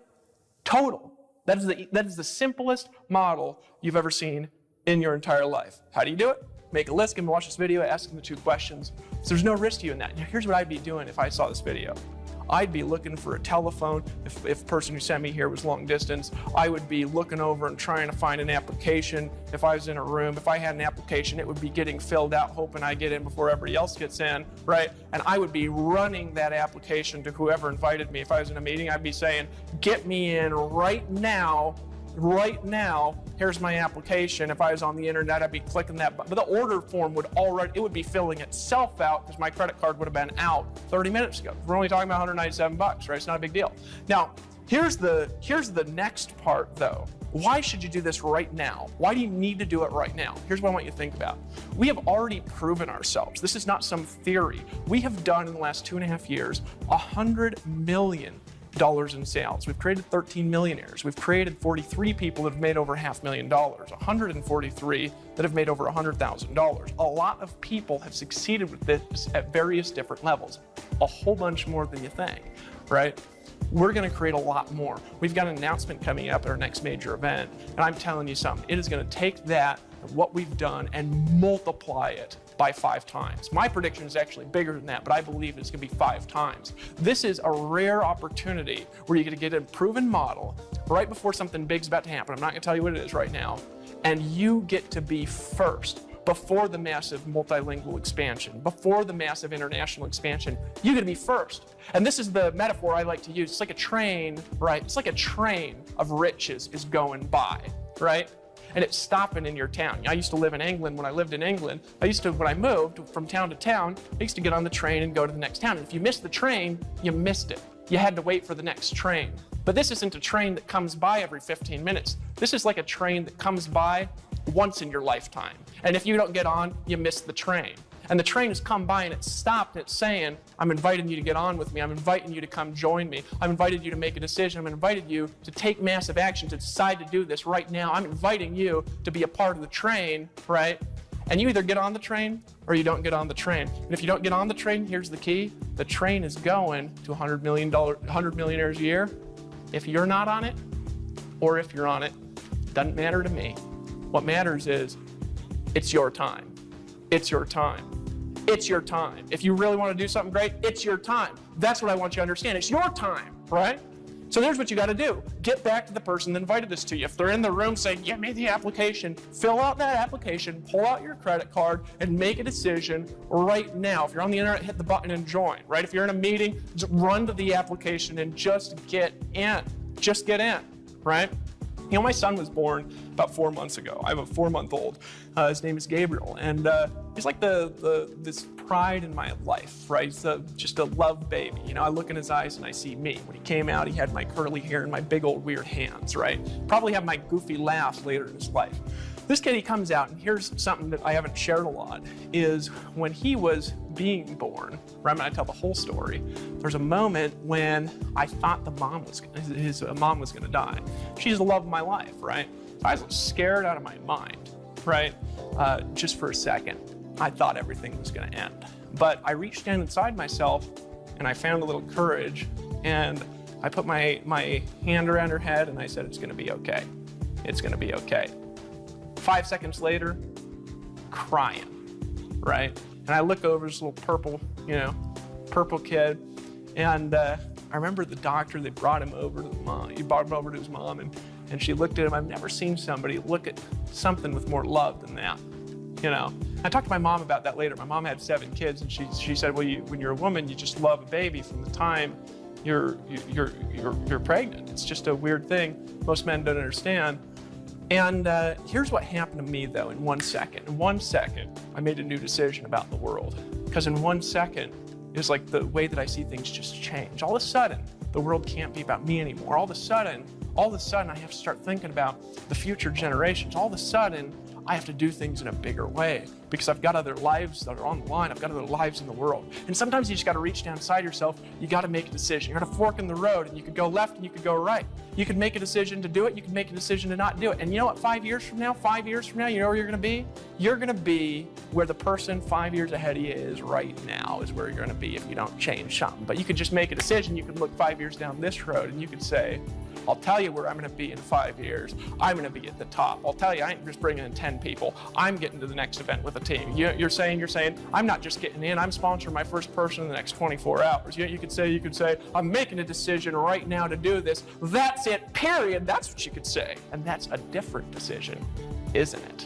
Total. That is the simplest model you've ever seen in your entire life. How do you do it? Make a list, give them to watch this video, ask them the 2 questions. So there's no risk to you in that. Now, here's what I'd be doing if I saw this video. I'd be looking for a telephone. If the person who sent me here was long distance, I would be looking over and trying to find an application. If I was in a room, if I had an application, it would be getting filled out, hoping I get in before everybody else gets in, right? And I would be running that application to whoever invited me. If I was in a meeting, I'd be saying, get me in right now, here's my application. If I was on the internet, I'd be clicking that button. But the order form would be filling itself out because my credit card would have been out 30 minutes ago. We're only talking about $197, right? It's not a big deal. Now, here's the next part though. Why should you do this right now? Why do you need to do it right now? Here's what I want you to think about. We have already proven ourselves. This is not some theory. We have done in the last 2.5 years, $100 million in sales. We've created 13 millionaires. We've created 43 people that have made over $500,000, 143 that have made over $100,000. A lot of people have succeeded with this at various different levels, a whole bunch more than you think. right? We're going to create a lot more. We've got an announcement coming up at our next major event, and I'm telling you something. It is going to take that, what we've done, and multiply it by 5 times. My prediction is actually bigger than that, but I believe it's going to be 5 times. This is a rare opportunity where you're going to get a proven model right before something big's about to happen. I'm not going to tell you what it is right now. And you get to be first. Before the massive multilingual expansion, before the massive international expansion, you're going to be first. And this is the metaphor I like to use. It's like a train, right? It's like a train of riches is going by, right? And it's stopping in your town. I used to live in England. When I lived in England, when I moved from town to town, I used to get on the train and go to the next town. And if you missed the train, you missed it. You had to wait for the next train. But this isn't a train that comes by every 15 minutes. This is like a train that comes by once in your lifetime. And if you don't get on, you miss the train. And the train has come by and it's stopped and it's saying, I'm inviting you to get on with me. I'm inviting you to come join me. I'm inviting you to make a decision. I'm inviting you to take massive action, to decide to do this right now. I'm inviting you to be a part of the train, right? And you either get on the train or you don't get on the train. And if you don't get on the train, here's the key. The train is going to $100 millionaires a year. If you're not on it, or if you're on it, doesn't matter to me. What matters is, it's your time. It's your time. It's your time. If you really want to do something great, it's your time. That's what I want you to understand. It's your time, right? So here's what you got to do. Get back to the person that invited this to you. If they're in the room saying, give me the application, fill out that application, pull out your credit card, and make a decision right now. If you're on the internet, hit the button and join, right? If you're in a meeting, just run to the application and just get in. Just get in, right? You know, my son was born about 4 months ago. I have a 4-month-old. His name is Gabriel, and he's like this pride in my life, right? He's just a love baby. You know, I look in his eyes and I see me. When he came out, he had my curly hair and my big old weird hands, right? Probably have my goofy laugh later in his life. This kid, he comes out, and here's something that I haven't shared a lot, is when he was being born, right, I'm gonna tell the whole story, there's a moment when I thought his mom was gonna die. She's the love of my life, right? I was scared out of my mind, right? Just for a second, I thought everything was gonna end. But I reached down inside myself, and I found a little courage, and I put my hand around her head, and I said, it's gonna be okay. It's gonna be okay. 5 seconds later, crying, right? And I look over this little purple kid, and I remember the doctor, they brought him over to the mom. He brought him over to his mom, and she looked at him. I've never seen somebody look at something with more love than that, you know? I talked to my mom about that later. My mom had 7 kids, and she said, well, when you're a woman, you just love a baby from the time you're pregnant. It's just a weird thing most men don't understand. And here's what happened to me, though, in 1 second. In 1 second, I made a new decision about the world. Because in 1 second, it was like the way that I see things just change. All of a sudden, the world can't be about me anymore. All of a sudden, I have to start thinking about the future generations. All of a sudden, I have to do things in a bigger way because I've got other lives that are on the line. I've got other lives in the world. And sometimes you just got to reach down inside yourself. You got to make a decision. You're at a fork in the road, and you could go left and you could go right. You could make a decision to do it. You can make a decision to not do it. And you know what? 5 years from now, you know where you're going to be? You're going to be where the person 5 years ahead of you is right now is where you're going to be if you don't change something. But you could just make a decision. You could look 5 years down this road, and you could say, I'll tell you where I'm going to be in 5 years. I'm going to be at the top. I'll tell you, I ain't just bringing in 10 people. I'm getting to the next event with a team. You're saying, I'm not just getting in. I'm sponsoring my first person in the next 24 hours. You could say, I'm making a decision right now to do this. That's it, period. That's what you could say. And that's a different decision, isn't it?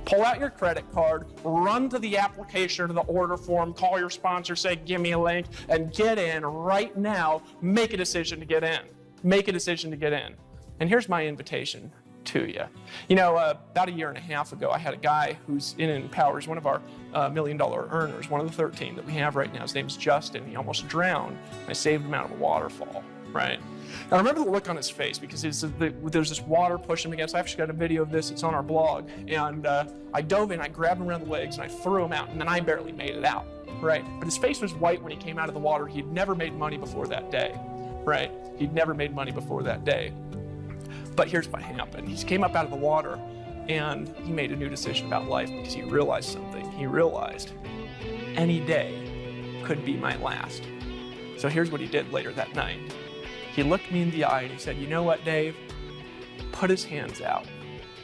Pull out your credit card, run to the application or to the order form, call your sponsor, say, give me a link, and get in right now. Make a decision to get in. Make a decision to get in. And here's my invitation to you. You know, about 1.5 years ago, I had a guy who's in Empower. He's one of our $1 million earners, one of the 13 that we have right now. His name's Justin. He almost drowned. I saved him out of a waterfall, right? And I remember the look on his face because there's this water pushing him against. I actually got a video of this. It's on our blog. And I dove in, I grabbed him around the legs, and I threw him out. And then I barely made it out, right? But his face was white when he came out of the water. He'd never made money before that day, right? He'd never made money before that day. But here's what happened. He came up out of the water, and he made a new decision about life because he realized something. He realized any day could be my last. So here's what he did later that night. He looked me in the eye and he said, "You know what, Dave?" Put his hands out.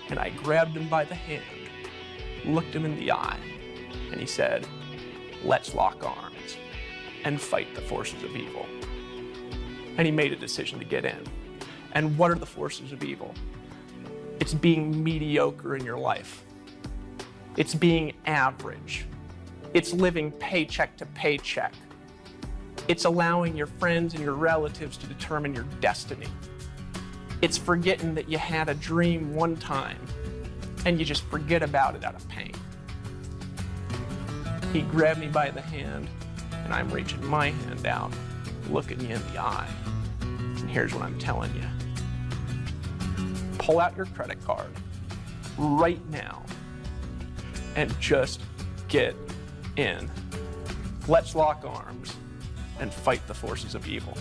And I grabbed him by the hand, looked him in the eye, and he said, "Let's lock arms and fight the forces of evil." And he made a decision to get in. And what are the forces of evil? It's being mediocre in your life. It's being average. It's living paycheck to paycheck. It's allowing your friends and your relatives to determine your destiny. It's forgetting that you had a dream one time and you just forget about it out of pain. He grabbed me by the hand and I'm reaching my hand out, looking you in the eye. And here's what I'm telling you. Pull out your credit card right now and just get in. Let's lock arms and fight the forces of evil.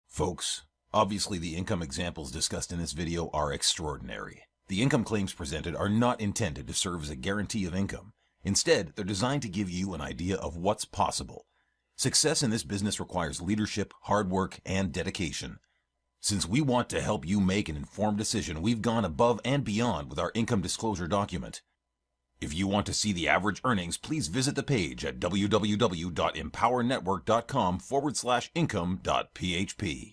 Folks, obviously the income examples discussed in this video are extraordinary. The income claims presented are not intended to serve as a guarantee of income. Instead, they're designed to give you an idea of what's possible. Success in this business requires leadership, hard work, and dedication. Since we want to help you make an informed decision, we've gone above and beyond with our income disclosure document. If you want to see the average earnings, please visit the page at www.empowernetwork.com/income.php.